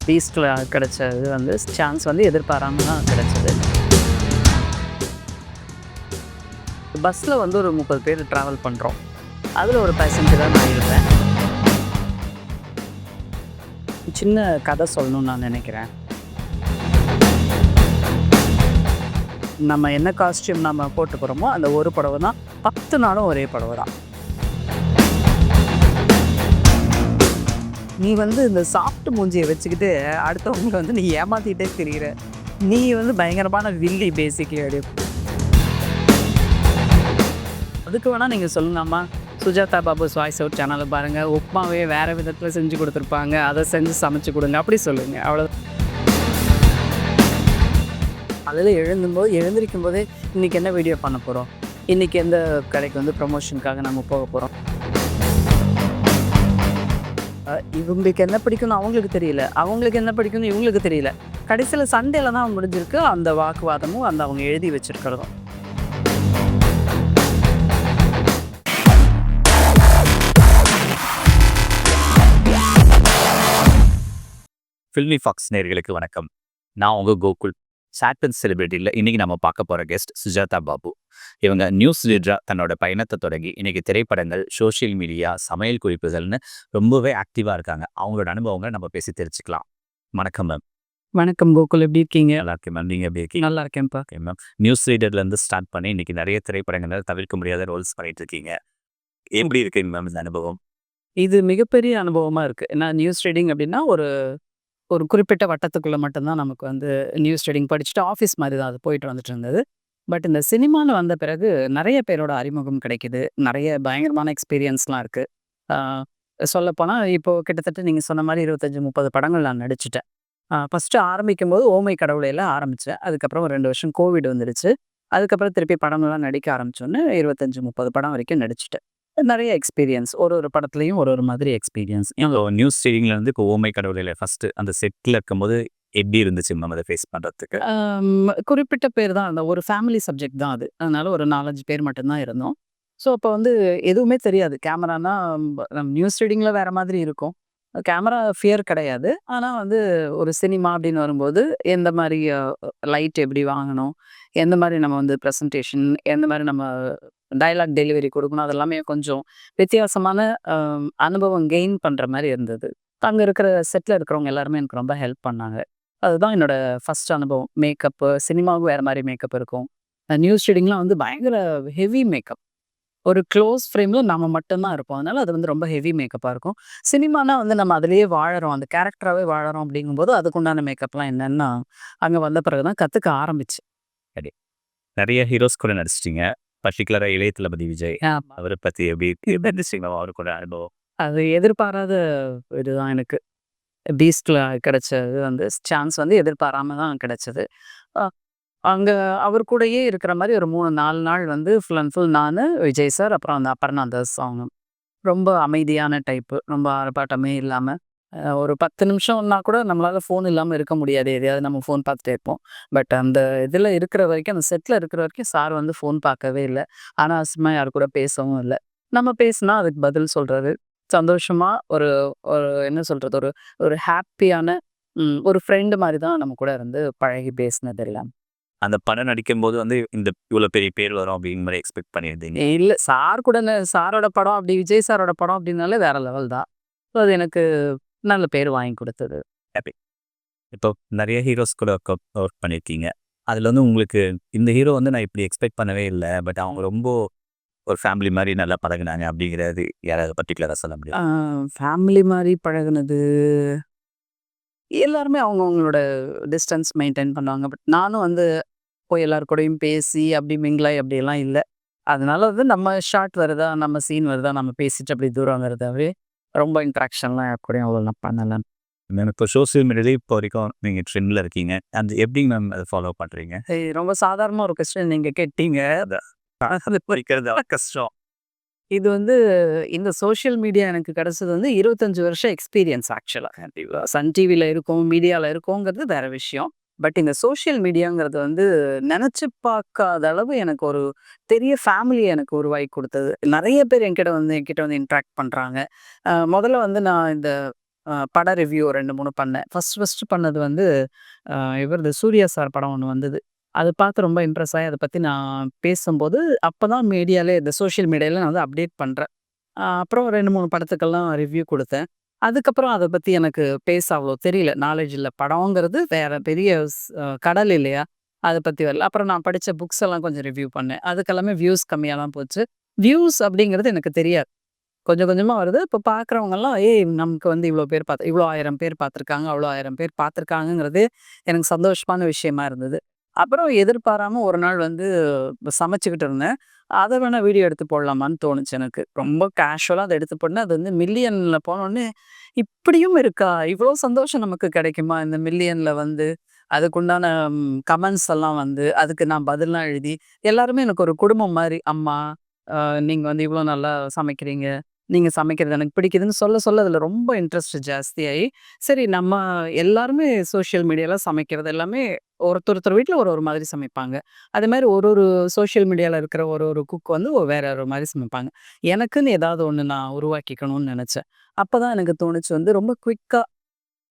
பீஸ்ட்ல கிடைச்சது வந்து சான்ஸ் வந்து எதிர்பாராம தான் கிடைச்சது. பஸ்ஸில் வந்து ஒரு 30 பேர் ட்ராவல் பண்ணுறோம். அதில் ஒரு பேசஞ்சராக நான் இருப்பேன். சின்ன கதை சொல்லணும்னு நான் நினைக்கிறேன். நம்ம என்ன காஸ்டியூம் நம்ம போட்டு போகிறோமோ அந்த ஒரு புடவை தான் 10 நாளும் ஒரே புடவை தான். நீ வந்து இந்த சாஃப்ட் மூஞ்சியை வச்சுக்கிட்டு அடுத்தவங்களை வந்து நீ ஏமாத்திட்டே தெரிகிற, நீ வந்து பயங்கரமான வில்லி பேசிக்கலி அப்படி. அதுக்கு வேணால் நீங்கள் சொல்லலாமா, சுஜாதா பாபு வாய்ஸ் அவுட் சேனலை பாருங்கள், உப்மாவே வேறு விதத்தில் செஞ்சு கொடுத்துருப்பாங்க, அதை செஞ்சு சமைச்சு கொடுங்க அப்படி சொல்லுங்கள். அவ்வளோ அதில் எழுந்திருக்கும் போதே இன்றைக்கி என்ன வீடியோ பண்ண போகிறோம், இன்றைக்கி எந்த கடைக்கு வந்து ப்ரமோஷனுக்காக நம்ம போக போகிறோம், இவங்களுக்கு என்ன பிடிக்கும்னு அவங்களுக்கு தெரியல, அவங்களுக்கு என்ன பிடிக்கும்னு இவங்களுக்கு தெரியல. கடைசியில் சண்டேல தான் முடிஞ்சிருக்கு அந்த வாக்குவாதமும் அந்த அவங்க எழுதி வச்சிருக்கிறதும். ஃபில்மி ஃபாக்ஸ் நேயர்களுக்கு வணக்கம். நான் உங்கள் கோகுல். சாட்டன் செலிபிரிட்டியில் இன்றைக்கி நம்ம பார்க்க போகிற கெஸ்ட் சுஜாதா பாபு. இவங்க நியூஸ் ரீடராக தன்னோட பயணத்தை தொடங்கி இன்றைக்கி திரைப்படங்கள், சோஷியல் மீடியா, சமையல் குறிப்புகள்னு ரொம்பவே ஆக்டிவாக இருக்காங்க. அவங்களோட அனுபவங்களை நம்ம பேசி தெரிஞ்சுக்கலாம். வணக்கம் மேம். வணக்கம் கோகுல், எப்படி இருக்கீங்க? நல்லா இருக்கேன் மேம். நீங்கள் எப்படி இருக்கீங்க? நல்லா இருக்கேன்ப்பா. Okay ma'am. நியூஸ் ரீடர்லேருந்து ஸ்டார்ட் பண்ணி இன்றைக்கி நிறைய திரைப்படங்களில் தவிர்க்க முடியாத ரோல்ஸ் பண்ணிட்டு இருக்கீங்க. எப்படி இருக்குங்க மேம் இந்த அனுபவம்? இது மிகப்பெரிய அனுபவமாக இருக்குது. ஏன்னா நியூஸ் ரீடிங் அப்படின்னா ஒரு குறிப்பிட்ட வட்டத்துக்குள்ளே மட்டும்தான் நமக்கு வந்து நியூஸ் ரீடிங் படிச்சுட்டு ஆஃபீஸ் மாதிரி தான் அது போயிட்டு வந்துட்டு இருந்தது. பட் இந்த சினிமாவில் வந்த பிறகு நிறைய பேரோட அறிமுகம் கிடைக்குது, நிறைய பயங்கரமான எக்ஸ்பீரியன்ஸ்லாம் இருக்குது. சொல்லப்போனால் இப்போது கிட்டத்தட்ட நீங்கள் சொன்ன மாதிரி 25-30 படங்கள் நான் நடிச்சிட்டேன். ஃபஸ்ட்டு ஆரம்பிக்கும் போது ஓமை கடவுளையில் ஆரம்பித்தேன். அதுக்கப்புறம் ஒரு 2 வருஷம் கோவிட் வந்துடுச்சு. அதுக்கப்புறம் திருப்பி படங்கள்லாம் நடிக்க ஆரம்பித்தோன்னே 25-30 படம் வரைக்கும் நடிச்சிட்டேன். நிறைய எக்ஸ்பீரியன்ஸ், ஒரு படத்துலையும் ஒரு மாதிரி எக்ஸ்பீரியன்ஸ். நியூஸ் ரீடிங்லேருந்து இப்போ ஓமை கடவுளையில் ஃபஸ்ட்டு அந்த செட்டில் இருக்கும்போது எப்படி இருந்துச்சு மேம் அதை ஃபேஸ் பண்ணுறதுக்கு? குறிப்பிட்ட பேர் தான் இருந்தோம். ஒரு ஃபேமிலி சப்ஜெக்ட் தான் அது. அதனால ஒரு 4-5 பேர் மட்டும்தான் இருந்தோம். ஸோ அப்போ வந்து எதுவுமே தெரியாது. கேமரானா நம்ம நியூஸ் ரீடிங்கில் வேறு மாதிரி இருக்கும். கேமரா ஃபியர் கிடையாது. ஆனால் வந்து ஒரு சினிமா அப்படின்னு வரும்போது எந்த மாதிரி லைட் எப்படி வாங்கணும், எந்த மாதிரி நம்ம வந்து ப்ரெசன்டேஷன், எந்த மாதிரி நம்ம டயலாக் டெலிவரி கொடுக்கணும், அதெல்லாமே கொஞ்சம் வித்தியாசமான அனுபவம் கெயின் பண்ணுற மாதிரி இருந்தது. அங்கே இருக்கிற செட்டில் இருக்கிறவங்க எல்லாருமே எனக்கு ரொம்ப ஹெல்ப் பண்ணாங்க. அதுதான் என்னோட ஃபஸ்ட் அனுபவம். மேக்கப்பு, சினிமாவுக்கு வேறு மாதிரி மேக்கப் இருக்கும். நியூஸ் ரீடிங்லாம் வந்து பயங்கர ஹெவி மேக்கப். ஒரு க்ளோஸ் ஃப்ரேமில் நம்ம மட்டும்தான் இருப்போம். அதனால அது வந்து ரொம்ப ஹெவி மேக்கப்பாக இருக்கும். சினிமானா வந்து நம்ம அதிலேயே வாழறோம், அந்த கேரக்டராகவே வாழறோம். அப்படிங்கும்போது அதுக்குண்டான மேக்கப்லாம் என்னென்னா அங்கே வந்த பிறகு தான் கற்றுக்க ஆரம்பிச்சு. சரி, நிறைய ஹீரோஸ் கூட நடிச்சிட்டிங்க. பர்டிகுலராக இளைய தளபதி விஜய், அவரை பற்றி எப்படி இருந்துச்சுங்க அவரு கூட அனுபவம்? அது எதிர்பாராத இதுதான் எனக்கு. பீஸ்ட்ல கிடைச்சது வந்து சான்ஸ் வந்து எதிர்பாராம தான் கிடைச்சது. அ அங்க அவர் கூடயே இருக்கிற மாரி ஒரு 3-4 நாள் வந்து ஃபுல் அண்ட் ஃபுல் நானு, விஜய் சார், அப்புறம் அந்த அபர்ணா தாஸ் அவங்க. ரொம்ப அமைதியான டைப்பு. ரொம்ப ஆர்ப்பாட்டமே இல்லாம, ஒரு 10 நிமிஷம்னா கூட நம்மளால ஃபோன் இல்லாம இருக்க முடியாது. எதையாவது நம்ம ஃபோன் பார்த்துட்டே இருப்போம். பட் அந்த இதில இருக்கிற வரைக்கும், அந்த செட்ல இருக்கிற வரைக்கும் சார் வந்து ஃபோன் பார்க்கவே இல்ல. அனாவசியமா யார் கூட பேசவும் இல்ல. நம்ம பேசினா அதுக்கு பதில் சொல்றாரு. சந்தோஷமா ஒரு ஒரு என்ன சொல்றது? ஒரு ஒரு ஹேப்பியான ஒரு ஃப்ரெண்ட் மாரி தான் நம்ம கூட இருந்து பழகி பேசினது எல்லாம். அந்த படம் நடிக்கும்போது வந்து இந்த இவ்வளோ பெரிய பேர் வரும் அப்படிங்கிற மாதிரி எக்ஸ்பெக்ட் பண்ணியிருந்தீங்க? இல்ல, சார் கூட சாரோட படம் அப்படி விஜய் சாரோட படம் அப்படின்னாலே வேற லெவல் தான். ஸோ அது எனக்கு நல்ல பேர் வாங்கி கொடுத்தது. ஹாப்பி. இப்போ நிறைய ஹீரோஸ் கூட ஒர்க் பண்ணியிருக்கீங்க. அதில் வந்து உங்களுக்கு இந்த ஹீரோ வந்து நான் இப்படி எக்ஸ்பெக்ட் பண்ணவே இல்லை, பட் அவங்க ரொம்ப ஒரு ஃபேமிலி மாதிரி நல்லா பழகுனாங்க அப்படிங்கிறது யாராவது பர்டிகுலராக சொல்ல முடியும்? ஃபேமிலி மாரி பழகுனது எல்லாருமே அவங்கவங்களோட டிஸ்டன்ஸ் மெயின்டைன் பண்ணுவாங்க. பட் நானும் வந்து போய் எல்லார் கூடயும் பேசி அப்படி மிங்கிளாகி அப்படியெல்லாம் இல்ல. அதனால வந்து நம்ம ஷாட் வருதா, நம்ம சீன் வருதா, நம்ம பேசிட்டு அப்படி தூரம் வருதாவே ரொம்ப இன்ட்ராக்ஷன்லாம் யார் கூடயும் அவ்வளோலாம் பண்ணல. மேம் இப்போ சோசியல் மீடியாலே இப்போ வரைக்கும் நீங்கள் ட்ரெண்டில் இருக்கீங்க. அந்த எப்படிங்க மேம் அதை ஃபாலோ பண்ணுறீங்க? ரொம்ப சாதாரணமா ஒரு கொஸ்டின் நீங்க கேட்டீங்க. அது வைக்கிறது கஷ்டம். இது வந்து இந்த சோஷியல் மீடியா எனக்கு கிடைச்சது வந்து 25 வருஷம் எக்ஸ்பீரியன்ஸ் ஆக்சுவலா. சன் டிவில இருக்கோம், மீடியால இருக்கோங்கிறது வேற விஷயம். பட் இந்த சோஷியல் மீடியாங்கிறது வந்து நினைச்சு பார்க்காத அளவு எனக்கு ஒரு பெரிய ஃபேமிலியை எனக்கு உருவாக்கி கொடுத்தது. நிறைய பேர் என்கிட்ட வந்து இன்ட்ராக்ட் பண்றாங்க. முதல்ல வந்து நான் இந்த பட ரிவ்யூ 2, 3 பண்ணேன். ஃபர்ஸ்ட்டு பண்ணது வந்து இவரது சூர்யா சார் படம் ஒண்ணு வந்தது. அது பார்த்து ரொம்ப இம்ப்ரெஸ் ஆயி அத பத்தி நான் பேசும்போது, அப்பதான் மீடியாலே இந்த சோசியல் மீடியால நான் வந்து அப்டேட் பண்றேன். அப்புறம் 2, 3 படத்துக்கெல்லாம் ரிவ்யூ குடுத்தேன். அதுக்கப்புறம் அத பத்தி எனக்கு பேச அவ்வளோ தெரியல. நாலேட்ஜ் இல்ல. படம்ங்கிறது வேற பெரிய கடல் இல்லையா? அத பத்தி வரல. அப்புறம் நான் படிச்ச புக்ஸ் எல்லாம் கொஞ்சம் ரிவ்யூ பண்ணேன். அதுக்கெல்லாமே வியூஸ் கம்மியா தான் போச்சு. வியூஸ் அப்படிங்கிறது எனக்கு தெரியாது. கொஞ்சம் கொஞ்சமா வருது. இப்ப பார்க்குறவங்கலாம், ஏய் நமக்கு வந்து இவ்ளோ பேர் இவ்ளோ 1000 பேர் பார்த்துருக்காங்க, அவ்ளோ 1000 பேர் பார்த்துருக்காங்கங்கிறதே எனக்கு சந்தோஷமான விஷயமா இருந்தது. அப்புறம் எதிர்பாராம ஒரு நாள் வந்து சமைச்சுக்கிட்டு இருந்தேன். அத வேணா வீடியோ எடுத்து போடலாமான்னு தோணுச்சு எனக்கு. ரொம்ப கேஷுவலா அத எடுத்து போட்டேன். அது வந்து மில்லியன்ல போனோனே, இப்படியும் இருக்கா? இவ்ளோ சந்தோஷம் நமக்கு கிடைக்குமா? இந்த மில்லியன்ல வந்து அதுக்குண்டான கமெண்ட்ஸ் எல்லாம் வந்து, அதுக்கு நான் பதில்லாம் எழுதி, எல்லாருமே எனக்கு ஒரு குடும்பம் மாரி. அம்மா, அ நீங்க வந்து இவ்ளோ நல்லா சமைக்கிறீங்க. நீங்க சமைக்கிறது எனக்கு பிடிக்குதுன்னு சொல்ல சொல்ல அதில ரொம்ப இன்ட்ரெஸ்ட் ஜாஸ்தியாயி, சரி நம்ம எல்லாருமே சோஷியல் மீடியால சமைக்கிறது எல்லாமே ஒருத்தர் வீட்ல ஒரு ஒரு மாதிரி சமைப்பாங்க. அதேமாரி ஒரு ஒரு சோஷியல் மீடியால இருக்கிற ஒரு ஒரு குக் வந்து வேற ஒரு மாரி சமைப்பாங்க. எனக்குன்னு ஏதாவது ஒண்ணு நான் உருவாக்கிக்கணும்னு நெனச்சேன். அப்பதான் எனக்கு தோணுச்சு வந்து ரொம்ப குயிக்கா,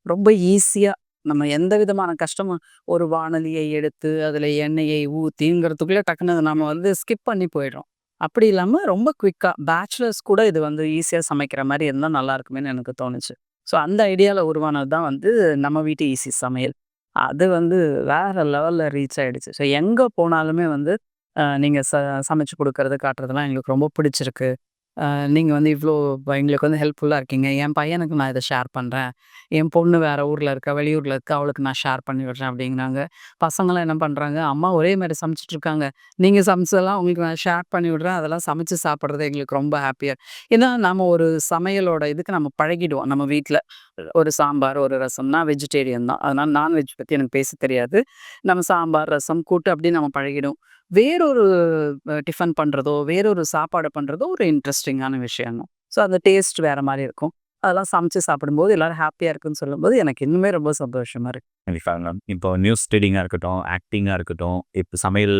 ரொம்ப ஈஸியா நம்ம எந்த விதமான கஷ்டமும் ஒரு வாணலியை எடுத்து, அதில எண்ணெயை ஊத்திங்கிறதுக்குள்ள டக்குனு அத நாம வந்து ஸ்கிப் பண்ணி போயிடுறோம். அப்படி இல்லாம ரொம்ப குயிக்கா பேச்சுலர்ஸ் கூட இது வந்து ஈஸியா சமைக்கிற மாரி இருந்தா நல்லா இருக்குமேன்னு எனக்கு தோணுச்சு. ஸோ அந்த ஐடியால உருவானது தான் வந்து நம்ம வீட்டு ஈஸி சமையல். அது வந்து வேற லெவல்ல ரீச் ஆயிடுச்சு. ஸோ எங்க போனாலுமே வந்து நீங்க சமைச்சு குடுக்கறது, காட்டுறதெல்லாம் எங்களுக்கு ரொம்ப பிடிச்சிருக்கு. நீங்க வந்து இவ்ளோ எங்களுக்கு வந்து ஹெல்ப்ஃபுல்லா இருக்கீங்க. என் பையனுக்கு நான் இத ஷேர் பண்றேன். என் பொண்ணு வேற ஊர்ல இருக்கா, வெளியூர்ல இருக்கா. அவளுக்கு நான் ஷேர் பண்ணி விடுறேன் அப்டிங்கிறாங்க. பசங்கலாம் என்ன பண்றாங்க, அம்மா ஒரே மாரி சமைச்சுட்ருக்காங்க. நீங்க சமைச்சதெல்லாம் உங்களுக்கு நான் ஷேர் பண்ணி விடுறேன். அதெல்லாம் சமைச்சு சாப்பிடுறது எங்களுக்கு ரொம்ப ஹேப்பியா ஏன்னா நம்ம ஒரு சமையலோட இதுக்கு நம்ம பழகிடுவோம். நம்ம வீட்ல ஒரு சாம்பார், ஒரு ரசம். நான் வெஜிடேரியன் தான். அதனால நான்வெஜ் பத்தி எனக்கு பேச தெரியாது. நம்ம சாம்பார், ரசம், கூட்டு அப்டின்னு நம்ம பழகிடும். வேறொரு டிஃபன் பண்றதோ, வேறொரு சாப்பாடு பண்றதோ ஒரு இன்ட்ரஸ்டிங்கான விஷயம் தான். ஸோ அந்த டேஸ்ட் வேற மாரி இருக்கும். அதெல்லாம் சமைச்சு சாப்பிடும்போது எல்லாரும் ஹேப்பியா இருக்குன்னு சொல்லும்போது, எனக்கு இன்னுமே ரொம்ப சந்தோஷமா இருக்கு. கண்டிப்பாங்க. இப்போ நியூஸ் ரீடிங்கா இருக்கட்டும், ஆக்டிங்கா இருக்கட்டும், இப்ப சமையல்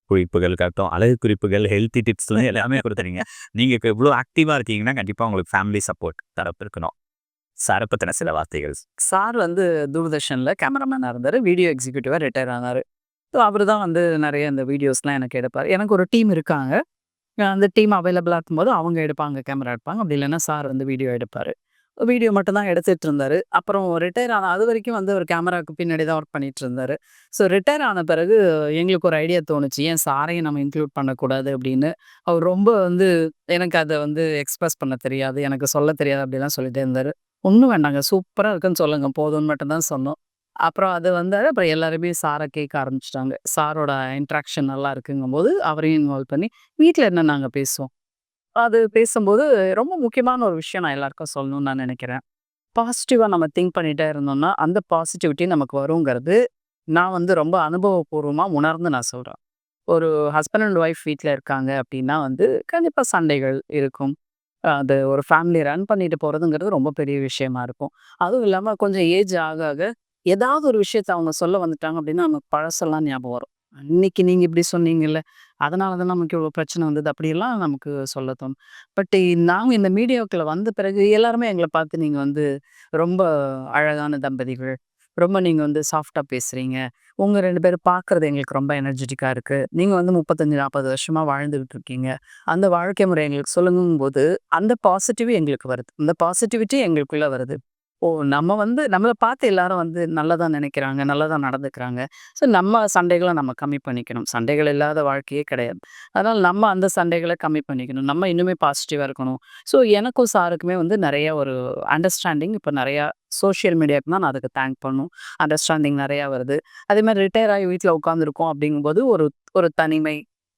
குறிப்புகளுக்காகட்டும், அழகு குறிப்புகள், ஹெல்த்தி டிப்ஸ்லாம் எல்லாமே குடுத்துறீங்க. நீங்க இப்ப இவ்ளோ ஆக்டிவா இருக்கீங்கன்னா, கண்டிப்பா உங்களுக்கு ஃபேமிலி சப்போர்ட் தரப்பு இருக்கணும். சார பத்தின சில வார்த்தைகள். சார் வந்து தூர்தர்ஷன்ல கேமராமேனா இருந்தாரு. வீடியோ எக்ஸிக்யூட்டிவா ரிட்டயர் ஆனாரு. ஸோ அவரு தான் வந்து நெறைய இந்த வீடியோஸ்லாம் எனக்கு எடுப்பாரு. எனக்கு ஒரு டீம் இருக்காங்க. அந்த டீம் அவைலபிளா இருக்கும்போது அவங்க எடுப்பாங்க, கேமரா எடுப்பாங்க. அப்படி இல்லன்னா சார் வந்து வீடியோ எடுப்பாரு. வீடியோ மட்டும் தான் எடுத்துட்டு இருந்தாரு. அப்புறம் ரிட்டயர் ஆன அதுவரைக்கும் வந்து அவர் கேமராக்கு பின்னாடி தான் ஒர்க் பண்ணிட்டு இருந்தாரு. ஸோ ரிட்டயர் ஆன பிறகு எங்களுக்கு ஒரு ஐடியா தோணுச்சு. ஏன் சாரையும் நம்ம இன்க்ளூட் பண்ணக்கூடாது அப்படின்னு. அவர் ரொம்ப வந்து எனக்கு அத வந்து எக்ஸ்பிரஸ் பண்ண தெரியாது. எனக்கு சொல்ல தெரியாது அப்படிலாம் சொல்லிட்டே இருந்தாரு. ஒண்ணும் வேண்டாங்க. சூப்பரா இருக்குன்னு சொல்லுங்க போதும்ன்னு மட்டும் தான் சொன்னோம். அப்புறம் அது வந்தாரு. அப்புறம் எல்லாருமே சார கேட்க ஆரம்பிச்சுட்டாங்க. சாரோட இன்டராக்ஷன் நல்லா இருக்குங்கும்போது, அவரையும் இன்வால்வ் பண்ணி, வீட்ல என்ன நாங்க பேசுவோம். அது பேசும்போது ரொம்ப முக்கியமான ஒரு விஷயம் நான் எல்லாருக்கும் சொல்லணும்னு நான் நெனைக்கிறேன். பாசிட்டிவா நம்ம திங்க் பண்ணிட்டே இருந்தோம்னா, அந்த பாசிட்டிவிட்டி நமக்கு வருங்கிறது, நான் வந்து ரொம்ப அனுபவபூர்வமா உணர்ந்து நான் சொல்றேன். ஒரு ஹஸ்பண்ட் அண்ட் ஒய்ஃப் வீட்ல இருக்காங்க அப்டின்னா வந்து, கண்டிப்பா சண்டைகள் இருக்கும். அது ஒரு ஃபேமிலி ரன் பண்ணிட்டு போறதுங்கிறது ரொம்ப பெரிய விஷயமா இருக்கும். அதுவும் இல்லாம கொஞ்சம் ஏஜ் ஆக ஆக, ஏதாவது ஒரு விஷயத்த அவங்க சொல்ல வந்துட்டாங்க அப்டின்னா, நமக்கு பழசெல்லாம் ஞாபகம் வரும். "அன்னைக்கு நீங்க இப்டி சொன்னீங்கல்ல, அதனால தான் நமக்கு இவ்ளோ பிரச்சனை வந்தது." அப்படியெல்லாம் நமக்கு சொல்ல தோணும். பட் நாங்க இந்த மீடியாக்குள்ள வந்த பிறகு எல்லாருமே எங்கள பார்த்து, "நீங்க வந்து ரொம்ப அழகான தம்பதிகள். ரொம்ப நீங்க வந்து சாஃப்ட்டா பேசுறீங்க. உங்க 2 பேரும் பார்க்கறது எங்களுக்கு ரொம்ப எனர்ஜெட்டிக்கா இருக்கு. நீங்க வந்து 35, 40 வருஷமா வாழ்ந்துகிட்டு இருக்கீங்க. அந்த வாழ்க்கை முறை எங்களுக்கு சொல்லுங்கும்போது, அந்த பாசிட்டிவ் எங்களுக்கு வருது. அந்த பாசிட்டிவிட்டி எங்களுக்குள்ள வருது. ஓ! நம்ம வந்து நம்மள பார்த்து எல்லாரும் வந்து நல்லதா நெனைக்கிறாங்க, நல்லதா நடந்துக்கிறாங்க. ஸோ நம்ம சண்டைகள நம்ம கம்மி பண்ணிக்கணும். சண்டைகள் இல்லாத வாழ்க்கையே கிடையாது. அதனால நம்ம அந்த சண்டைகள கம்மி பண்ணிக்கணும். நம்ம இன்னுமே பாசிட்டிவா இருக்கணும். ஸோ எனக்கும் சாருக்குமே வந்து நெறைய ஒரு அண்டர்ஸ்டாண்டிங் இப்ப நெறையா சோசியல் மீடியாக்கு தான் நான் அதுக்கு தேங்க் பண்ணணும். அண்டர்ஸ்டாண்டிங் நெறையா வருது. அதேமாரி ரிட்டயர் ஆகி வீட்ல உட்காந்துருக்கோம் அப்படிங்கும்போது, ஒரு ஒரு தனிமை,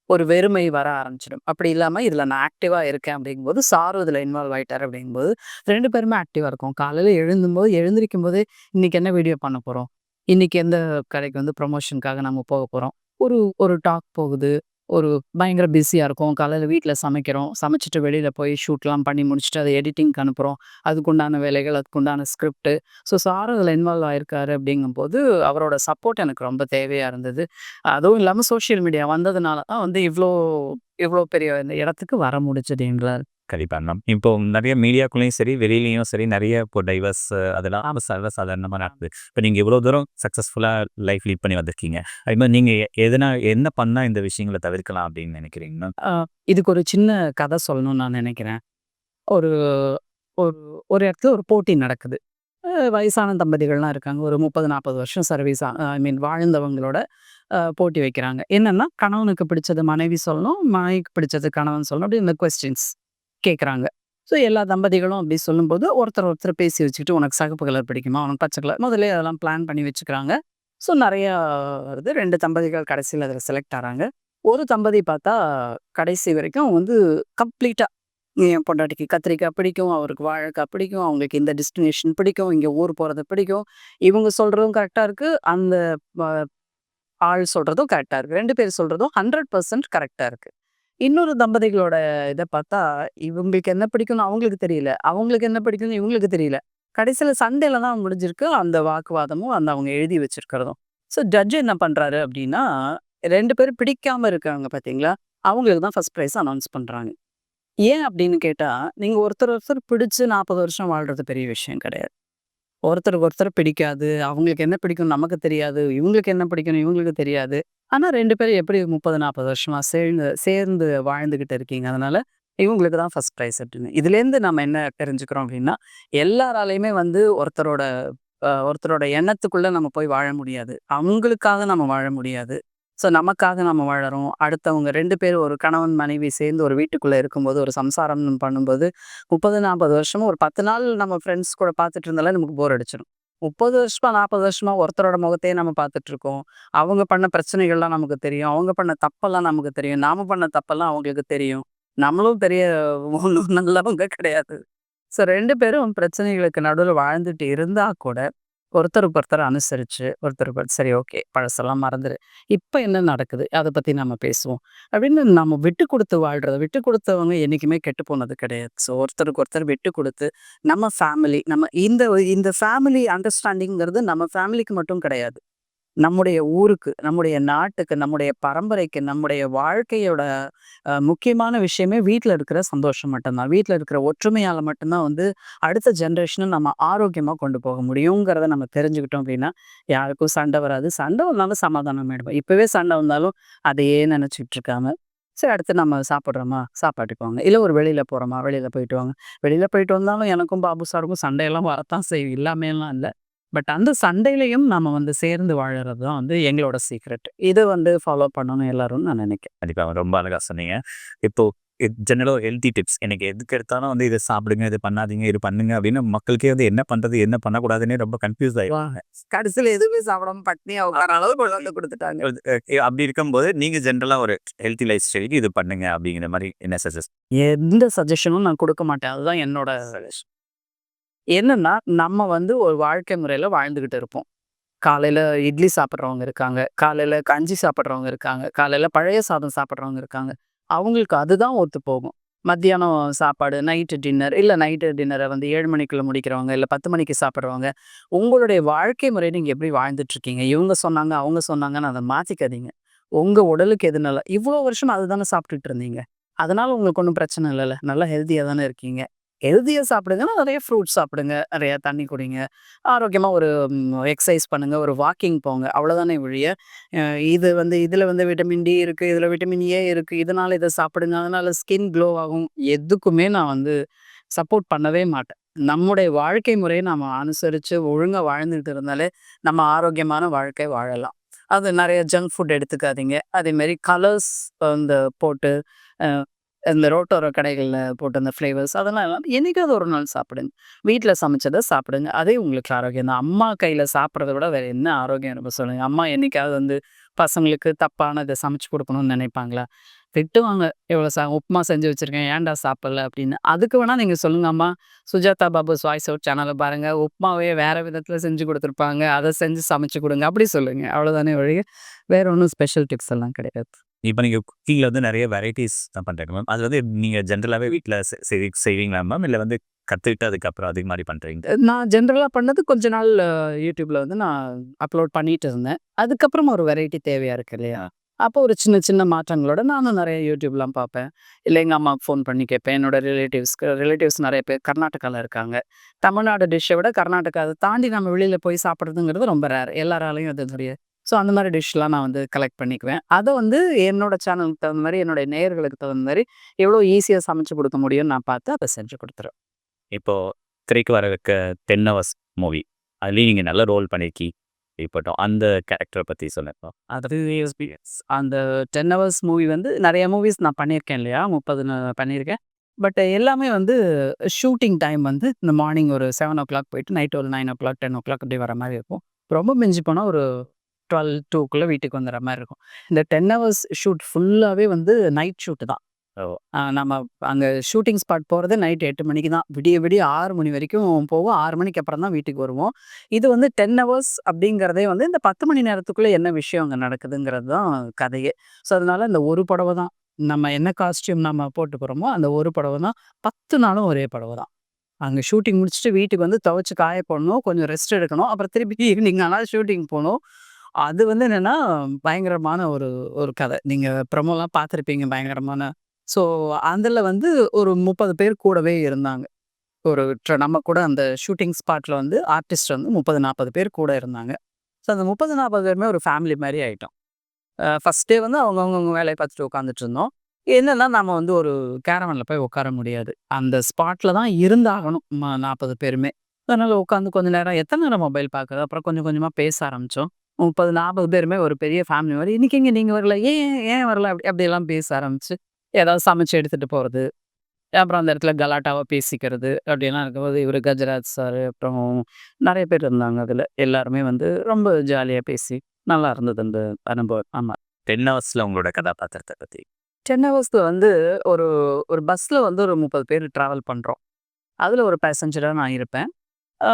ஒரு வெறுமை வர ஆரம்பிச்சுடும். அப்படி இல்லாம இதுல நான் ஆக்டிவா இருக்கேன் அப்படிங்கும்போது, சாரும் இதுல இன்வால்வ் ஆயிட்டாரு அப்படிங்கும்போது, 2 பேருமே ஆக்டிவா இருக்கோம். காலையில எழுந்திரிக்கும்போதே, இன்னைக்கு என்ன வீடியோ பண்ண போறோம்? இன்னைக்கு எந்த கடைக்கு வந்து ப்ரமோஷனுக்காக நம்ம போக போறோம்? ஒரு ஒரு டாக் போகுது. ஒரு பயங்கர பிஸியா இருக்கோம். காலையில வீட்ல சமைக்கிறோம். சமைச்சுட்டு வெளியில போய் ஷூட்லாம் பண்ணி முடிச்சுட்டு, அத எடிட்டிங்க்கு அனுப்புறோம். அதுக்குண்டான வேலைகள், அதுக்குண்டான ஸ்கிரிப்ட். சாரும் இதுல இன்வால்வ் ஆயிருக்காரு அப்படிங்கும்போது, அவரோட சப்போர்ட் எனக்கு ரொம்ப தேவையா இருந்தது. அதுவும் இல்லாம சோசியல் மீடியா வந்ததுனால தான் வந்து இவ்ளோ இவ்ளோ பெரிய இந்த இடத்துக்கு வர முடிஞ்சது எங்களால. கண்டிப்பா மேம். இப்போ நெறைய மீடியாக்குள்ளயும் சரி, வெளியிலயும் சரி நெறைய இப்போ டைவர்ஸ் அதெல்லாம் சர்வசாதாரணமா நடக்குது. இப்ப நீங்க இவ்வளோ தூரம் சக்சஸ்ஃபுல்லா லைஃப் லீட் பண்ணி வந்திருக்கீங்க. அது மாரி நீங்க என்ன பண்ணா இந்த விஷயங்கள தவிர்க்கலாம் அப்படின்னு நினைக்கிறீங்க மேம்? அ இதுக்கு ஒரு சின்ன கதை சொல்லணும்னு நான் நெனைக்கிறேன். ஒரு ஒரு ஒரு இடத்துல ஒரு போட்டி நடக்குது. வயசான தம்பதிகள்லாம் இருக்காங்க. ஒரு 30, 40 வருஷம் சர்வீஸ் ஐ மீன் வாழ்ந்தவங்களோட போட்டி வைக்கிறாங்க. என்னன்னா, கணவனுக்கு பிடிச்சது மனைவி சொல்லணும், மனைவிக்கு பிடிச்சது கணவன் சொல்லணும். அப்படி இந்த கொஸ்டின்ஸ் கேட்குறாங்க. ஸோ எல்லா தம்பதிகளும் அப்படி சொல்லும்போது, ஒருத்தர் பேசி வச்சுக்கிட்டு, "உனக்கு சிகப்பு கலர் பிடிக்குமா? உனக்கு பச்சை கலர்" முதல்லயே அதெல்லாம் பிளான் பண்ணி வச்சுக்கிறாங்க. ஸோ நெறையா வருது. 2 தம்பதிகள் கடைசியில அதில செலக்ட் ஆறாங்க. ஒரு தம்பதி பார்த்தா, கடைசி வரைக்கும் வந்து கம்ப்ளீட்டா என் பொண்டாட்டிக்கு கத்திரிக்காய் பிடிக்கும், அவருக்கு வாழைக்காய் பிடிக்கும், அவங்களுக்கு இந்த டெஸ்டினேஷன் பிடிக்கும், இங்க ஊர் போறது பிடிக்கும். இவங்க சொல்றதும் கரெக்ட்டா இருக்கு. அந்த ப ஆள் சொல்றதும் கரெக்ட்டா இருக்கு. 2 பேர் சொல்றதும் 100% கரெக்ட்டா இருக்கு. இன்னொரு தம்பதிகளோட இத பார்த்தா, இவங்களுக்கு என்ன பிடிக்கும்னு அவங்களுக்கு தெரியல. அவங்களுக்கு என்ன பிடிக்கும்னு இவங்களுக்கு தெரியல. கடைசியில சண்டையில தான் முடிஞ்சிருக்கு அந்த வாக்குவாதமும், அந்த அவங்க எழுதி வச்சிருக்கிறதும். ஸோ ஜட்ஜ் என்ன பண்றாரு அப்டின்னா, 2 பேரும் பிடிக்காம இருக்காங்க பார்த்தீங்களா? அவங்களுக்கு தான் ஃபர்ஸ்ட் பிரைஸ் அனவுன்ஸ் பண்றாங்க. ஏன் அப்படின்னு கேட்டா, நீங்க ஒருத்தர் பிடிச்சு 40 வருஷம் வாழ்றது பெரிய விஷயம் கிடையாது. ஒருத்தருக்கு ஒருத்தர் பிடிக்காது. அவங்களுக்கு என்ன பிடிக்கும்னு நமக்கு தெரியாது. இவங்களுக்கு என்ன பிடிக்கும்னு இவங்களுக்கு தெரியாது. ஆனா 2 பேரும் எப்படி 30, 40 வருஷமா சேர்ந்து வாழ்ந்துகிட்டு இருக்கீங்க. அதனால இவங்களுக்கு தான் ஃபர்ஸ்ட் பிரைஸ் அப்படின்னு. இதுலேருந்து நம்ம என்ன தெரிஞ்சுக்கிறோம் அப்படின்னா, எல்லாராலயுமே வந்து ஒருத்தரோட எண்ணத்துக்குள்ள நம்ம போய் வாழ முடியாது. அவங்களுக்காக நம்ம வாழ முடியாது. ஸோ நமக்காக நம்ம வாழறோம். அடுத்தவங்க 2 பேரும் ஒரு கணவன், மனைவி சேர்ந்து ஒரு வீட்டுக்குள்ள இருக்கும்போது, ஒரு சம்சாரம் பண்ணும்போது 30, 40 வருஷமா ஒரு 10 நாள் நம்ம ஃப்ரெண்ட்ஸ் கூட பார்த்துட்டு இருந்தாலே நமக்கு போர் அடிச்சிரும். 30 வருஷமா, 40 வருஷமா ஒருத்தரோட முகத்தையே நம்ம பார்த்துட்டு இருக்கோம். அவங்க பண்ண பிரச்சனைகள்லாம் நமக்கு தெரியும். அவங்க பண்ண தப்பெல்லாம் நமக்கு தெரியும். நாம பண்ண தப்பெல்லாம் அவங்களுக்கு தெரியும். நம்மளும் பெரிய ஒண்ணும் நல்லவங்க கிடையாது. ஸோ 2 பேரும் பிரச்சனைகளுக்கு நடுவுல வாழ்ந்துட்டு இருந்தா கூட, ஒருத்தருக்கு ஒருத்தர் அனுசரிச்சு, ஒருத்தருக்கு ஒருத்தர் சரி ஓகே பழசெல்லாம் மறந்துரு. இப்ப என்ன நடக்குது? அத பத்தி நம்ம பேசுவோம். அப்படின்னு நம்ம விட்டு குடுத்து வாழ்றது. விட்டு குடுத்தவங்க என்னைக்குமே கெட்டு போனது கிடையாது. ஸோ ஒருத்தருக்கு ஒருத்தர் விட்டு குடுத்து, நம்ம ஃபேமிலி நம்ம இந்த இந்த ஃபேமிலி அண்டர்ஸ்டாண்டிங்கிறது நம்ம ஃபேமிலிக்கு மட்டும் கிடையாது. நம்முடைய ஊருக்கு, நம்முடைய நாட்டுக்கு, நம்முடைய பரம்பரைக்கு, நம்முடைய வாழ்க்கையோட முக்கியமான விஷயமே வீட்ல இருக்கிற சந்தோஷம் மட்டும்தான். வீட்ல இருக்கிற ஒற்றுமையால மட்டும்தான் வந்து அடுத்த ஜெனரேஷன நம்ம ஆரோக்கியமா கொண்டு போக முடியுங்கிறத நம்ம தெரிஞ்சுக்கிட்டோம் அப்படின்னா, யாருக்கும் சண்டை வராது. சண்டை வந்தாலும் சமாதானம் ஆயிடுவோம். இப்பவே சண்டை வந்தாலும் அதையே நினைச்சுட்டு இருக்காம, சரி அடுத்து நம்ம சாப்பிடுறோமா? சாப்பாட்டுக்கு வாங்க. இல்ல ஒரு வெளியில போறோமா? வெளியில போயிட்டு வாங்க. வெளியில போயிட்டு வந்தாலும் எனக்கும் பாபு சாருக்கும் சண்டையெல்லாம் வரத்தான் செய்யும். இல்லாமலாம் இல்ல. பட் அந்த சண்டையிலயும் நாம வந்து சேர்ந்து வாழறது தான் வந்து எங்களோட சீக்ரெட். இத வந்து ஃபாலோ பண்ணணும் எல்லாரும்னு நான் நினைக்கிறேன். கண்டிப்பா ரொம்ப அழகா சொன்னீங்க. இப்போ ஜெனரலா ஹெல்த்தி டிப்ஸ் எனக்கு எதுக்கு எடுத்தாலும் வந்து இத சாப்பிடுங்க, இது பண்ணாதீங்க, இது பண்ணுங்க அப்படின்னு மக்களுக்கே வந்து என்ன பண்றது, என்ன பண்ணக்கூடாதுன்னே ரொம்ப கன்ஃப்யூஸ் ஆயிருவாங்க. கடைசியில எதுவுமே சாப்பிடாம பட்னியா உட்கார அளவுக்கு கொண்டு வந்து குடுத்துட்டாங்க. அப்படி இருக்கும்போது நீங்க ஜெனரலா ஒரு ஹெல்த்தி லைஃப் ஸ்டைலுக்கு இது பண்ணுங்க அப்படிங்கிற மாரி என்ன சஜெஸ்ட் எந்த சஜஷனும் நான் குடுக்க மாட்டேன். அதுதான் என்னோட சஜஷன். என்னன்னா, நம்ம வந்து ஒரு வாழ்க்கை முறையில வாழ்ந்துகிட்டு இருப்போம். காலையில இட்லி சாப்பிடுறவங்க இருக்காங்க. காலையில கஞ்சி சாப்பிடுறவங்க இருக்காங்க. காலையில பழைய சாதம் சாப்பிடுறவங்க இருக்காங்க. அவங்களுக்கு அதுதான் ஒத்து போகும். மத்தியானம் சாப்பாடு, நைட்டு டின்னர வந்து 7 மணிக்குள்ள முடிக்கிறவங்க, இல்ல 10 மணிக்கு சாப்பிடுறவங்க. உங்களுடைய வாழ்க்கை முறை நீங்க எப்படி வாழ்ந்துட்டு இருக்கீங்க? இவங்க சொன்னாங்க, அவங்க சொன்னாங்கன்னு அத மாத்திக்காதீங்க. உங்க உடலுக்கு எது நல்ல இவ்வளோ வருஷமா அதுதானே சாப்பிட்டுட்டு இருந்தீங்க. அதனால உங்களுக்கு ஒண்ணும் பிரச்சனை இல்லல்ல. நல்லா ஹெல்த்தியா தானே இருக்கீங்க. ஹெல்த்தியா சாப்பிடுங்கன்னா, நெறைய ஃப்ரூட்ஸ் சாப்பிடுங்க. நெறைய தண்ணி குடிங்க. ஆரோக்கியமா ஒரு எக்சர்சைஸ் பண்ணுங்க. ஒரு வாக்கிங் போங்க. அவ்வளோதானே ஒழிய, அ இது வந்து இதில வந்து விட்டமின் டி இருக்கு. இதில விட்டமின் ஏ இருக்கு. இதனால இத சாப்பிடுங்க. அதனால ஸ்கின் க்ளோ ஆகும். எதுக்குமே நான் வந்து சப்போர்ட் பண்ணவே மாட்டேன். நம்முடைய வாழ்க்கை முறைய நாம அனுசரிச்சு ஒழுங்கா வாழ்ந்துட்டு இருந்தாலே, நம்ம ஆரோக்கியமான வாழ்க்கை வாழலாம். அது நெறைய ஜங்க் ஃபுட் எடுத்துக்காதீங்க. அதேமாரி கலர்ஸ் இந்த போட்டு, அ இந்த ரோட்டோர கடைகள்ல போட்டு அந்த ஃப்ளேவர்ஸ் அதெல்லாம் இல்லாம என்னைக்காவது ஒரு நாள் சாப்பிடுங்க. வீட்ல சமைச்சத சாப்பிடுங்க. அதே உங்களுக்கு ஆரோக்கியம் தான். அம்மா கையில சாப்பிடுறத விட வேற என்ன ஆரோக்கியம் இருக்கு சொல்லுங்க. அம்மா என்னைக்காவது வந்து பசங்களுக்கு தப்பானத சமைச்சு குடுக்கணும்னு நினைப்பாங்களா? திட்டுவாங்க. "எவ்வளோ உப்புமா செஞ்சு வச்சிருக்கேன். ஏன்டா சாப்பிடல?" அப்படின்னு. அதுக்கு வேணா நீங்க சொல்லுங்க, "அம்மா சுஜாதா பாபுஸ் வாய்ஸ் அவுட் சேனல பாருங்க. உப்புமாவே வேற விதத்துல செஞ்சு குடுத்துருப்பாங்க. அத செஞ்சு சமைச்சு குடுங்க." அப்படி சொல்லுங்க. அவ்வளோதானே ஒழிய, வேற ஒண்ணும் ஸ்பெஷல் டிப்ஸ் எல்லாம் கிடையாது. இப்ப நீங்க குக்கிங்ல வந்து நெறைய வெரைட்டீஸ் பண்றீங்க மேம். அது வந்து நீங்க ஜெனரலாவே வீட்ல செய்வீங்களா மேம்? இல்ல வந்து கத்துக்கிட்டு அதுக்கப்புறம் அது மாரி பண்றீங்க? நான் ஜெனரலா பண்ணது கொஞ்ச நாள் YouTubeல வந்து நான் அப்லோட் பண்ணிட்டு இருந்தேன். அதுக்கப்புறம் ஒரு வெரைட்டி தேவையா இருக்கு இல்லையா? அப்போ ஒரு சின்ன சின்ன மாற்றங்களோட நானும் நெறைய யூடியூப்லாம் பார்ப்பேன். இல்ல எங்க அம்மாவுக்கு ஃபோன் பண்ணி கேட்பேன். என்னோட ரிலேட்டிவ்ஸ் நெறைய பேர் கர்நாடகால இருக்காங்க. தமிழ்நாடு டிஷ்ஷ விட கர்நாடகா அத தாண்டி நம்ம வெளியில போய் சாப்பிடுறதுங்கிறது ரொம்ப ரேர். எல்லாராலயும் அது முடியாது. ஸோ அந்த மாரி டிஷ்லாம் நான் வந்து கலெக்ட் பண்ணிக்குவேன். அத வந்து என்னோட சேனலுக்கு தகுந்த மாரி, என்னோட நேயர்களுக்கு தகுந்த மாரி எவ்வளோ ஈஸியா சமைச்சு குடுக்க முடியும்னு நான் பார்த்து அத செஞ்சு குடுத்துருவேன். இப்போ திரைக்கு வர இருக்க 10 ஹவர்ஸ் மூவி. அதுலயும் நீங்க நல்ல ரோல் பண்ணியிருக்கீங்க. இப்பட்டும் அந்த கேரக்டர பத்தி சொல்லுங்க. அது எக்ஸ்பீரியன்ஸ். அந்த 10 ஹவர்ஸ் மூவி வந்து நெறைய மூவிஸ் நான் பண்ணியிருக்கேன் இல்லையா? 30 நான் பண்ணியிருக்கேன். பட் எல்லாமே வந்து ஷூட்டிங் டைம் வந்து இந்த மார்னிங் ஒரு 7:00 போயிட்டு நைட் ஒரு 9:00, 10:00 அப்படி வர மாரி இருக்கும். ரொம்ப மிஞ்சி போனா ஒரு 12, 2க்குள்ள வீட்டுக்கு வந்துற மாரி இருக்கும். இந்த 10 ஹவர்ஸ் ஷூட் ஃபுல்லாவே வந்து நைட் ஷூட் தான். ஓ! நம்ம அங்க ஷூட்டிங் ஸ்பாட் போறதே நைட் 8 மணிக்கு தான். விடிய விடிய 6 மணி வரைக்கும் போவோம். 6 மணிக்கு அப்புறம் தான் வீட்டுக்கு வருவோம். இது வந்து 10 ஹவர்ஸ் அப்படிங்கிறதே வந்து இந்த 10 மணி நேரத்துக்குள்ள என்ன விஷயம் அங்க நடக்குதுங்கிறது தான் கதையே. ஸோ, அதனால இந்த ஒரு புடவ தான். நம்ம என்ன காஸ்டியூம் நம்ம போட்டு போறோமோ, அந்த ஒரு புடவ தான் 10 நாளும் ஒரே புடவ தான். அங்க ஷூட்டிங் முடிச்சுட்டு வீட்டுக்கு வந்து துவைச்சு காய போடணும். கொஞ்சம் ரெஸ்ட் எடுக்கணும். அப்புறம் திருப்பி ஈவினிங் ஆனா ஷூட்டிங் போணும். அது வந்து என்னன்னா, பயங்கரமான ஒரு ஒரு கதை. நீங்க ப்ரோமோலாம் பார்த்துருப்பீங்க பயங்கரமான. ஸோ, அதுல வந்து ஒரு 30 பேர் கூடவே இருந்தாங்க. ஒரு நம்ம கூட அந்த ஷூட்டிங் ஸ்பாட்ல வந்து ஆர்டிஸ்ட் வந்து 30, 40 பேர் கூட இருந்தாங்க. ஸோ, அந்த 30, 40 பேருமே ஒரு ஃபேமிலி மாரி ஆயிட்டோம். ஃபர்ஸ்ட் டே வந்து அவங்கவங்க வேலைய பார்த்துட்டு உட்காந்துட்டு இருந்தோம். என்னன்னா, நாம வந்து ஒரு கேரவான்ல போய் உட்கார முடியாது. அந்த ஸ்பாட்ல தான் இருந்தாகணும் 40 பேருமே. அதனால உட்காந்து கொஞ்ச நேரம் எத்தன நேரம் மொபைல் பார்க்குறது? அப்புறம் கொஞ்சம் கொஞ்சமா பேச ஆரம்பிச்சோம். 30, 40 பேருமே ஒரு பெரிய ஃபேமிலி மாரி, "இன்னைக்கு எங்க நீங்க வரல? ஏன் ஏன் வரல?" அப்படியெல்லாம் பேச ஆரம்பிச்சு, ஏதாவது சமைச்சு எடுத்துட்டு போறது. அப்புறம் அந்த இடத்துல கலாட்டாவா பேசிக்கிறது. அப்படியெல்லாம் இருக்கும்போது இவரு கஜராஜ் சாரு, அப்புறம் நெறைய பேர் இருந்தாங்க அதுல. எல்லாருமே வந்து ரொம்ப ஜாலியா பேசி நல்லா இருந்தது அந்த அனுபவம். ஆமா. 10 ஹவர்ஸ்ல உங்களோட கதாபாத்திரத்த பத்தி. 10 ஹவர்ஸ்க்கு வந்து ஒரு ஒரு பஸ்ல வந்து ஒரு 30 பேர் டிராவல் பண்றோம். அதுல ஒரு பேசஞ்சரா நான் இருப்பேன். ஆ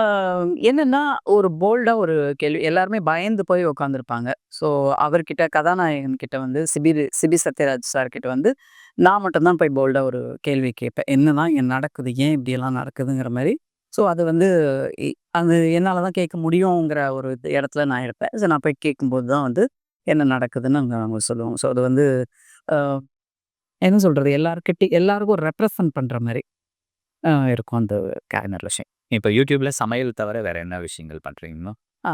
என்னன்னா, ஒரு போல்டா ஒரு கேள்வி எல்லாருமே பயந்து போய் உட்காந்துருப்பாங்க. ஸோ, அவர்கிட்ட கதாநாயகன் கிட்ட வந்து சிபி சத்யராஜ் சார் கிட்ட வந்து நான் மட்டும் தான் போய் போல்டா ஒரு கேள்வி கேட்பேன். என்னதான் இங்க நடக்குது? ஏன் இப்படியெல்லாம் நடக்குதுங்கிற மாரி. ஸோ, அது வந்து இ அது என்னால தான் கேட்க முடியுங்கிற ஒரு இடத்துல நான் இருப்பேன். ஸோ, நான் போய் கேட்கும்போது தான் வந்து என்ன நடக்குதுன்னு அவங்க சொல்லுவாங்க. ஸோ, அது வந்து அ என்ன சொல்றது? எல்லாருக்கும் ஒரு ரெப்ரசன்ட் பண்ற மாரி இருக்கும் அந்த கேரக்டர். இப்ப YouTubeல சமையல் தவிர வேற என்ன விஷயங்கள் பண்றீங்கன்னா? ஆ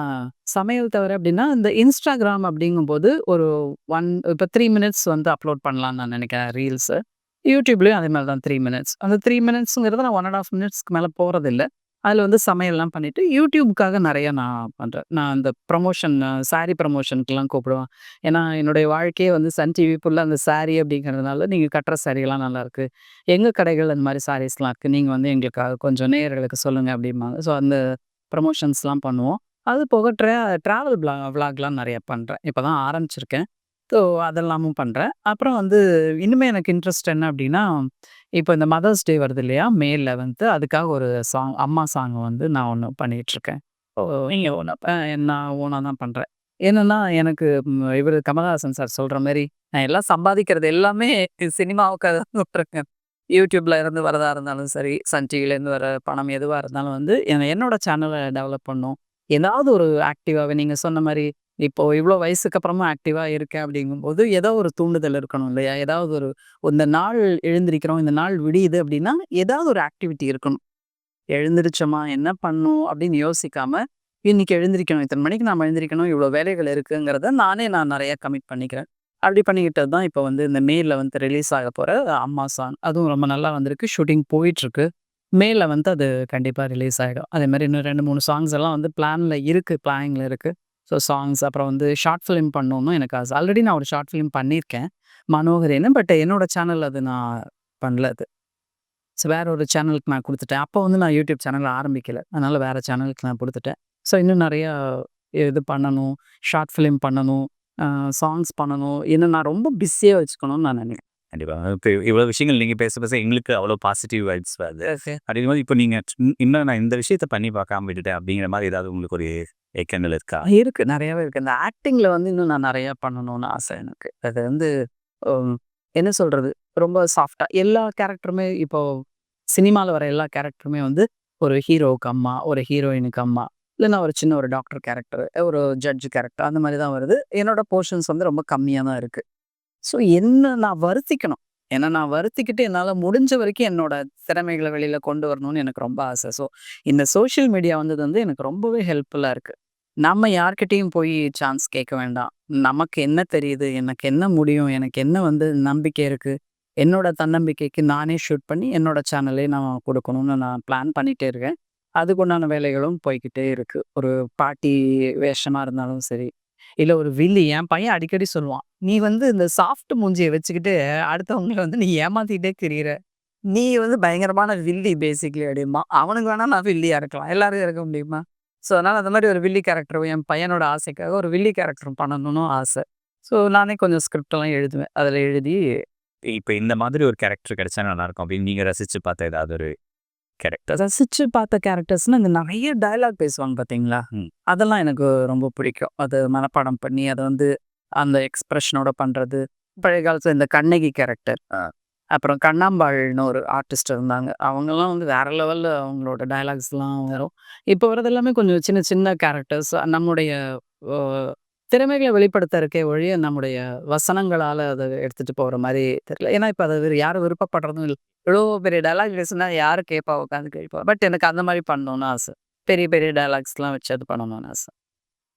சமையல் தவிர அப்படின்னா, இந்த Instagram அப்படிங்கும்போது ஒரு 1 இப்ப 3 மினிட்ஸ் வந்து அப்லோட் பண்ணலாம்னு நான் நினைக்கிறேன் ரீல்ஸு. YouTubeலயும் அதே மாரி தான் 3 மினிட்ஸ். அந்த 3 மினிட்ஸ்ங்கிறது நான் 1 1/2 மினிட்ஸ்க்கு மேல போறதில்ல. அதில வந்து சமையல்லாம் பண்ணிட்டு, YouTubeக்காக நெறைய நான் பண்றேன். நான் அந்த ப்ரமோஷன் சாரி ப்ரமோஷனுக்குலாம் கூப்பிடுவேன். ஏன்னா, என்னுடைய வாழ்க்கையே வந்து சன் டிவி ஃபுல்லா அந்த சாரி அப்படிங்கிறதுனால, நீங்க கட்டுற சாரியெல்லாம் நல்லாயிருக்கு. எங்க கடைகள் அந்த மாரி சாரீஸ்லாம் இருக்கு. நீங்க வந்து எங்களுக்காக கொஞ்சம் நேயர்களுக்கு சொல்லுங்க அப்படிம்பாங்க. ஸோ, அந்த ப்ரமோஷன்ஸ்லாம் பண்ணுவோம். அது போக ட்ராவல் விளாக்லாம் நெறைய பண்றேன். இப்ப தான் ஆரம்பிச்சிருக்கேன். ஸோ, அதெல்லாமும் பண்றேன். அப்புறம் வந்து இன்னுமே எனக்கு இன்ட்ரெஸ்ட் என்ன அப்டின்னா, இப்ப இந்த மதர்ஸ் டே வருது இல்லையா? மே 11 அதுக்காக ஒரு அம்மா சாங் வந்து நான் ஒண்ணு பண்ணிட்டுருக்கேன். ஓ! நீங்க ஒண்ணு நான் ஓனா தான் பண்றேன். என்னன்னா, எனக்கு இவரு கமலஹாசன் சார் சொல்ற மாரி, நான் எல்லாம் சம்பாதிக்கிறது எல்லாமே சினிமாவுக்காக தான் விட்டுருக்கேன். YouTubeல இருந்து வரதா இருந்தாலும் சரி, சன் டிவிலேருந்து வர பணம் எதுவா இருந்தாலும் வந்து என்னோட சேனல டெவலப் பண்ணணும். ஏதாவது ஒரு ஆக்டிவாவே நீங்க சொன்ன மாரி, இப்போ இவ்ளோ வயசுக்கு அப்புறமும் ஆக்டிவா இருக்கேன் அப்படிங்கும்போது, ஏதோ ஒரு தூண்டுதல் இருக்கணும் இல்லையா? ஏதாவது ஒரு இந்த நாள் எழுந்திரிக்கிறோம், இந்த நாள் விடியுது அப்படின்னா, ஏதாவது ஒரு ஆக்டிவிட்டி இருக்கணும். எழுந்திரிச்சோமா, என்ன பண்ணணும் அப்படின்னு யோசிக்காம, இன்னைக்கு எழுந்திரிக்கணும். இத்தன மணிக்கு நாம எழுந்திரிக்கணும். இவ்ளோ வேலைகள் இருக்குங்கிறத நான் நெறைய கமிட் பண்ணிக்கிறேன். அப்படி பண்ணிக்கிட்டது தான் இப்ப வந்து இந்த மேல வந்து ரிலீஸ் ஆக போற அம்மா சாங். அதுவும் ரொம்ப நல்லா வந்திருக்கு. ஷூட்டிங் போயிட்டுருக்கு. மேல வந்து அது கண்டிப்பா ரிலீஸ் ஆயிடும். அதேமாரி இன்னும் 2, 3 சாங்ஸ் எல்லாம் வந்து பிளானிங்ல இருக்கு. ஸோ சாங்ஸ் அப்புறம் வந்து ஷார்ட் ஃபிலிம் பண்ணணும்னு எனக்கு ஆசை. ஆல்ரெடி நான் ஒரு ஷார்ட் ஃபிலிம் பண்ணியிருக்கேன். மனோகரேன்னு. பட் என்னோட சேனல் அது நான் பண்ணல அது. ஸோ வேற ஒரு சேனலுக்கு நான் குடுத்துட்டேன். அப்போ வந்து நான் யூடியூப் சேனல் ஆரம்பிக்கல. அதனால வேற சேனலுக்கு நான் குடுத்துட்டேன். ஸோ இன்னும் நெறையா இது பண்ணணும். ஷார்ட் ஃபிலிம் பண்ணணும். அ சாங்ஸ் பண்ணணும். என்ன நான் ரொம்ப பிஸியா வச்சுக்கணும்னு நான் நினைக்கிறேன். கண்டிப்பா. இப்ப இவ்வளோ விஷயங்கள் நீங்க பேச பேச எங்களுக்கு அவ்வளோ பாசிட்டிவ் வைப்ஸ் வருது. ஓகே. அப்படிங்கும்போது இப்போ நீங்க இன்னும் நான் இந்த விஷயத்த பண்ணி பார்க்காம விட்டுட்டேன் அப்படிங்கிற மாரி ஏதாவது உங்களுக்கு ஒரு ஏக்கங்கள் இருக்கா? இருக்கு. நெறையாவே இருக்கு. இந்த ஆக்டிங்ல வந்து இன்னும் நான் நெறையா பண்ணணும்னு ஆசை எனக்கு. அது வந்து ம் என்ன சொல்றது? ரொம்ப சாஃப்ட்டா எல்லா கேரக்டருமே இப்போ சினிமால வர எல்லா கேரக்டருமே வந்து ஒரு ஹீரோவுக்கு அம்மா, ஒரு ஹீரோயினுக்கு அம்மா. இல்லைன்னா ஒரு சின்ன ஒரு டாக்டர் கேரக்டர், ஒரு ஜட்ஜ் கேரக்டர் அந்த மாதிரி தான் வருது. என்னோட போர்ஷன்ஸ் வந்து ரொம்ப கம்மியாக தான் இருக்குது. ஸோ என்ன நான் வருத்திக்கணும். ஏன்னா நான் வருத்திக்கிட்டு என்னால் முடிஞ்ச வரைக்கும் என்னோட திறமைகளை வெளியில் கொண்டு வரணும்னு எனக்கு ரொம்ப ஆசை. ஸோ இந்த சோஷியல் மீடியா வந்தது வந்து எனக்கு ரொம்பவே ஹெல்ப்ஃபுல்லாக இருக்குது. நம்ம யார்கிட்டயும் போய் சான்ஸ் கேட்க வேண்டாம். நமக்கு என்ன தெரியுது, எனக்கு என்ன முடியும், எனக்கு என்ன வந்து நம்பிக்கை இருக்குது, என்னோட தன்னம்பிக்கைக்கு நானே ஷூட் பண்ணி என்னோட சேனலே நான் கொடுக்கணும்னு நான் பிளான் பண்ணிகிட்டே இருக்கேன். அதுக்குண்டான வேலைகளும் போய்க்கிட்டே இருக்குது. ஒரு பாட்டி வேஷமாக இருந்தாலும் சரி, இல்லை ஒரு வில்லி. என் பையன் அடிக்கடி சொல்லுவான், நீ வந்து இந்த சாஃப்ட் மூஞ்சியை வச்சுக்கிட்டு அடுத்தவங்களை வந்து நீ ஏமாத்திட்டே திரியிற, நீ வந்து பயங்கரமான வில்லி பேசிக்கலி அப்படிமா. அவனுக்கு வேணா நான் வில்லியாக இருக்கலாம், எல்லாரும் இருக்க முடியுமா? ஸோ அதனால் அந்த மாதிரி ஒரு வில்லி கேரக்டரும் என் பையனோட ஆசைக்காக ஒரு வில்லி கேரக்டரும் பண்ணணும்னு ஆசை. ஸோ நானே கொஞ்சம் ஸ்கிரிப்டெல்லாம் எழுதுவேன். அதில் எழுதி இப்ப இந்த மாதிரி ஒரு கேரக்டர் கிடைச்சா நல்லாருக்கும் அப்படின்னு நீங்க ரசிச்சு பார்த்த ஏதாவது ஒரு கேரக்டர்? ரசிச்சு பார்த்த கேரக்டர்ஸ்னால் இந்த நிறைய டயலாக் பேசுவாங்க பார்த்தீங்களா, ம். அதெல்லாம் எனக்கு ரொம்ப பிடிக்கும். அது மனப்பாடம் பண்ணி அதை வந்து அந்த எக்ஸ்பிரஷனோட பண்ணுறது. பழைய காலத்தில் இந்த கண்ணகி கேரக்டர், ஆ. அப்புறம் கண்ணாம்பாள்னு ஒரு ஆர்டிஸ்ட் இருந்தாங்க. அவங்கெல்லாம் வந்து வேற லெவலில் அவங்களோட டயலாக்ஸ்லாம் வரும். இப்போ வரது எல்லாமே கொஞ்சம் சின்ன சின்ன கேரக்டர்ஸ். நம்முடைய திறமைகளை வெளிப்படுத்த இருக்கே ஒழிய நம்முடைய வசனங்களால் அதை எடுத்துகிட்டு போகிற மாதிரி தெரியல. ஏன்னா இப்போ அதை யாரும் விருப்பப்படுறதும் இல்லை. இவ்வளோ பெரிய டயலாக் பேசுனா யார் கேட்பா உட்காந்து கேட்பா. பட் எனக்கு அந்த மாதிரி பண்ணணும்னு ஆசை. பெரிய பெரிய டயலாக்ஸ்லாம் வச்சு அது பண்ணணும்னு ஆசை.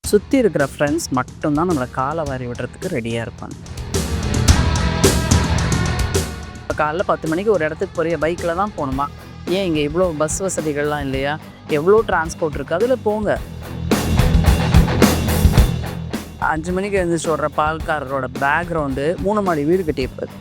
சுற்றி இருக்கிற ஃப்ரெண்ட்ஸ் மட்டும்தான் நம்மளை காலை வாரி விடுறதுக்கு ரெடியாக இருப்பாங்க. காலைல 10 மணிக்கு ஒரு இடத்துக்கு போகிற பைக்கில் தான் போகணுமா? ஏன் இங்கே இவ்வளோ பஸ் வசதிகள்லாம் இல்லையா? எவ்வளோ டிரான்ஸ்போர்ட் இருக்குது, அதில் போங்க. 5 மணிக்கு எழுந்திரிச்சு ஓடுற பால்காரரோட பேக்ரவுண்டு 3 மாடி வீடு கட்டியிருப்பாரு.